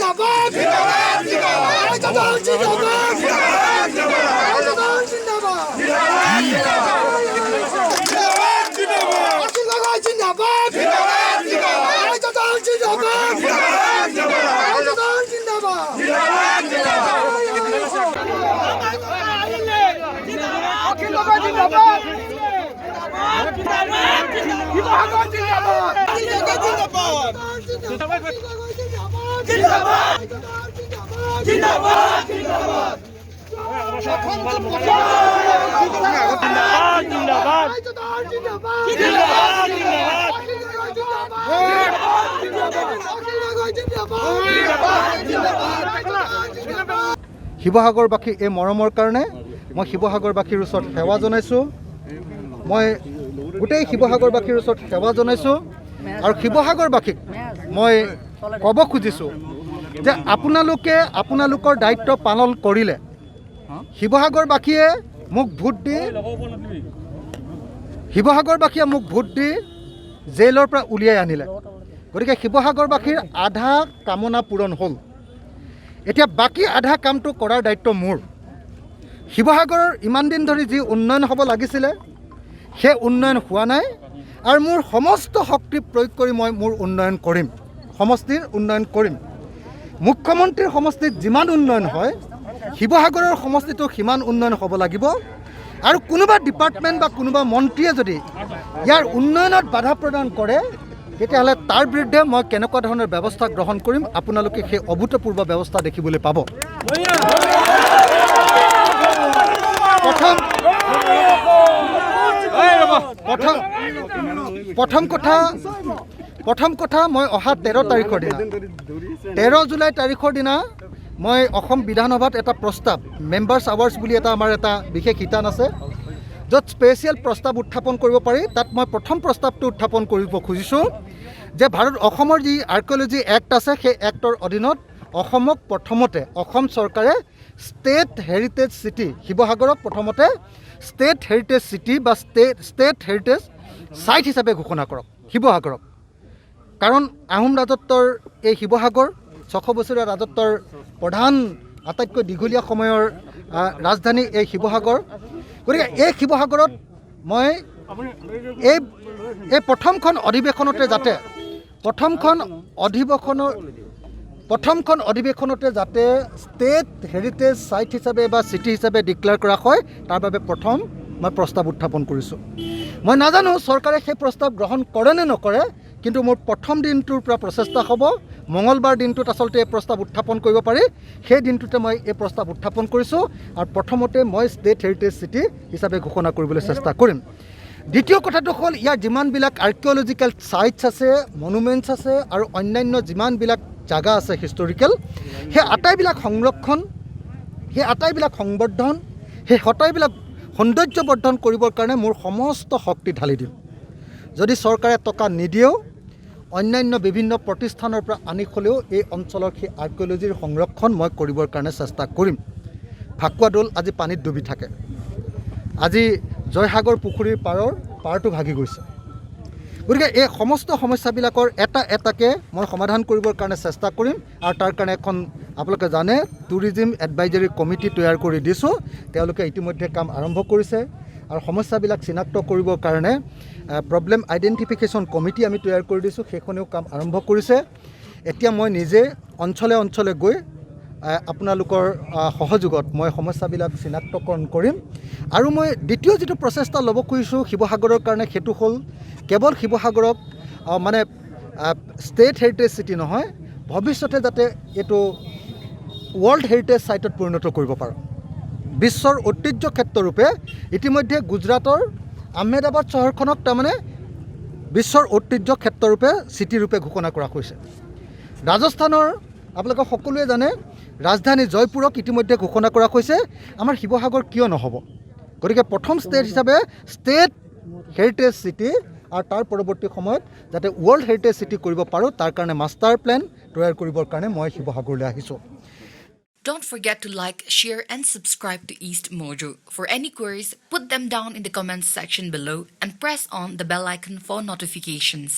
জিন্দাবাদ ৰাইজৰ জিন্দাবাদ ৰাইজৰ জিন্দাবাদ আখিল গগৈ জিন্দাবাদ ৰাইজৰ জিন্দাবাদ ৰাইজৰ জিন্দাবাদ আখিল গগৈ জিন্দাবাদ শিৱসাগৰবাসী এই মৰমৰ কাৰণে মই শিৱসাগৰবাসীৰ ওচৰত সেৱা জনাইছোঁ মই গোটেই শিৱসাগৰবাসীৰ ওচৰত সেৱা জনাইছোঁ আৰু শিৱসাগৰবাসীক মই ক'ব খুজিছোঁ যে আপোনালোকৰ দায়িত্ব পালন কৰিলে শিৱসাগৰবাসীয়ে মোক ভোট দি জেইলৰ পৰা উলিয়াই আনিলে গতিকে শিৱসাগৰবাসীৰ আধা কামনা পূৰণ হ'ল এতিয়া বাকী আধা কামটো কৰাৰ দায়িত্ব মোৰ শিৱসাগৰৰ ইমান দিন ধৰি যি উন্নয়ন হ'ব লাগিছিলে সেই উন্নয়ন হোৱা নাই আৰু মোৰ সমস্ত শক্তি প্ৰয়োগ কৰি মই মোৰ উন্নয়ন কৰিম সমষ্টিৰ উন্নয়ন কৰিম মুখ্যমন্ত্ৰীৰ সমষ্টিত যিমান উন্নয়ন হয় শিৱসাগৰৰ সমষ্টিটো সিমান উন্নয়ন হ'ব লাগিব আৰু কোনোবা ডিপাৰ্টমেণ্ট বা কোনোবা মন্ত্ৰীয়ে যদি ইয়াৰ উন্নয়নত বাধা প্ৰদান কৰে তেতিয়াহ'লে তাৰ বিৰুদ্ধে মই কেনেকুৱা ধৰণৰ ব্যৱস্থা গ্ৰহণ কৰিম আপোনালোকে সেই অভূতপূৰ্ব ব্যৱস্থা দেখিবলৈ পাব প্ৰথম কথা মই অহা 13 তাৰিখৰ দিনা 13 জুলাই তাৰিখৰ দিনা মই অসম বিধানসভাত এটা প্ৰস্তাৱ মেম্বাৰ্ছ আৱাৰ্ছ বুলি এটা আমাৰ এটা বিশেষ শিতান আছে য'ত স্পেচিয়েল প্ৰস্তাৱ উত্থাপন কৰিব পাৰি তাত মই প্ৰথম প্ৰস্তাৱটো উত্থাপন কৰিব খুজিছোঁ যে অসমৰ যি আৰ্কিঅলজি এক্ট আছে সেই এক্টৰ অধীনত অসমক প্ৰথমতে অসম চৰকাৰে ষ্টেট হেৰিটেজ চিটি শিৱসাগৰক প্ৰথমতে ষ্টেট হেৰিটেজ চিটি বা ষ্টেট হেৰিটেজ ছাইট হিচাপে ঘোষণা কৰক শিৱসাগৰক কাৰণ আহোম ৰাজত্বৰ এই শিৱসাগৰ 600 বছৰীয়া ৰাজত্বৰ প্ৰধান আটাইতকৈ দীঘলীয়া সময়ৰ ৰাজধানী এই শিৱসাগৰ গতিকে এই শিৱসাগৰত মই এই প্ৰথমখন অধিৱেশনতে যাতে ষ্টেট হেৰিটেজ ছাইট হিচাপে বা চিটি হিচাপে ডিক্লেয়াৰ কৰা হয় তাৰ বাবে প্ৰথম মই প্ৰস্তাৱ উত্থাপন কৰিছোঁ মই নাজানো চৰকাৰে সেই প্ৰস্তাৱ গ্ৰহণ কৰে নে নকৰে কিন্তু মোৰ প্ৰথম দিনটোৰ পৰা প্ৰচেষ্টা হ'ব মঙলবাৰ দিনটোত আচলতে এই প্ৰস্তাৱ উত্থাপন কৰিব পাৰি সেই দিনটোতে মই এই প্ৰস্তাৱ উত্থাপন কৰিছোঁ আৰু প্ৰথমতে মই ষ্টেট হেৰিটেজ চিটি হিচাপে ঘোষণা কৰিবলৈ চেষ্টা কৰিম দ্বিতীয় কথাটো হ'ল ইয়াৰ যিমানবিলাক আৰ্কিঅলজিকেল ছাইটছ আছে মনুমেণ্টছ আছে আৰু অন্যান্য যিমানবিলাক জাগা আছে হিষ্টৰিকেল সেই আটাইবিলাক সংৰক্ষণ সেই আটাইবিলাক সংবৰ্ধন সেই আটাইবিলাক সৌন্দৰ্যবৰ্ধন কৰিবৰ কাৰণে মোৰ সমস্ত শক্তি ঢালি দিম যদি চৰকাৰে টকা নিদিয়েও অন্যান্য বিভিন্ন প্ৰতিষ্ঠানৰ পৰা আনি হ'লেও এই অঞ্চলৰ সেই আৰ্কিঅলজিৰ সংৰক্ষণ মই কৰিবৰ কাৰণে চেষ্টা কৰিম ফাকুৱা দৌল আজি পানীত ডুবি থাকে আজি জয়সাগৰ পুখুৰীৰ পাৰটো ভাগি গৈছে গতিকে এই সমস্ত সমস্যাবিলাকৰ এটাকৈ মই সমাধান কৰিবৰ কাৰণে চেষ্টা কৰিম আৰু তাৰ কাৰণে এখন আপোনালোকে জানে টুৰিজিম এডভাইজৰী কমিটি তৈয়াৰ কৰি দিছোঁ তেওঁলোকে ইতিমধ্যে কাম আৰম্ভ কৰিছে আৰু সমস্যাবিলাক চিনাক্ত কৰিবৰ কাৰণে প্ৰব্লেম আইডেণ্টিফিকেশ্যন কমিটি আমি তৈয়াৰ কৰি দিছোঁ সেইখনেও কাম আৰম্ভ কৰিছে এতিয়া মই নিজে অঞ্চলে গৈ আপোনালোকৰ সহযোগত মই সমস্যাবিলাক চিনাক্তকৰণ কৰিম আৰু মই দ্বিতীয় যিটো প্ৰচেষ্টা ল'ব খুজিছোঁ শিৱসাগৰৰ কাৰণে সেইটো হ'ল কেৱল শিৱসাগৰক মানে ষ্টেট হেৰিটেজ চিটি নহয় ভৱিষ্যতে যাতে এইটো ৱৰ্ল্ড হেৰিটেজ ছাইটত পৰিণত কৰিব পাৰোঁ বিশ্বৰ ঐতিহ্য ক্ষেত্ৰৰূপে ইতিমধ্যে গুজৰাটৰ আহমেদাবাদ চহৰখনক তাৰমানে বিশ্বৰ ঐতিহ্য ক্ষেত্ৰৰূপে চিটিৰূপে ঘোষণা কৰা হৈছে ৰাজস্থানৰ আপোনালোকে সকলোৱে জানে ৰাজধানী জয়পুৰক ইতিমধ্যে ঘোষণা কৰা হৈছে আমাৰ শিৱসাগৰ কিয় নহ'ব গতিকে প্ৰথম ষ্টেট হিচাপে ষ্টেট হেৰিটেজ চিটি আৰু তাৰ পৰৱৰ্তী সময়ত যাতে ৱৰ্ল্ড হেৰিটেজ চিটি কৰিব পাৰোঁ তাৰ কাৰণে মাষ্টাৰ প্লেন তৈয়াৰ কৰিবৰ কাৰণে মই শিৱসাগৰলৈ আহিছোঁ Don't forget to like, share and subscribe to EastMojo. For any queries, put them down in the comments section below and press on the bell icon for notifications.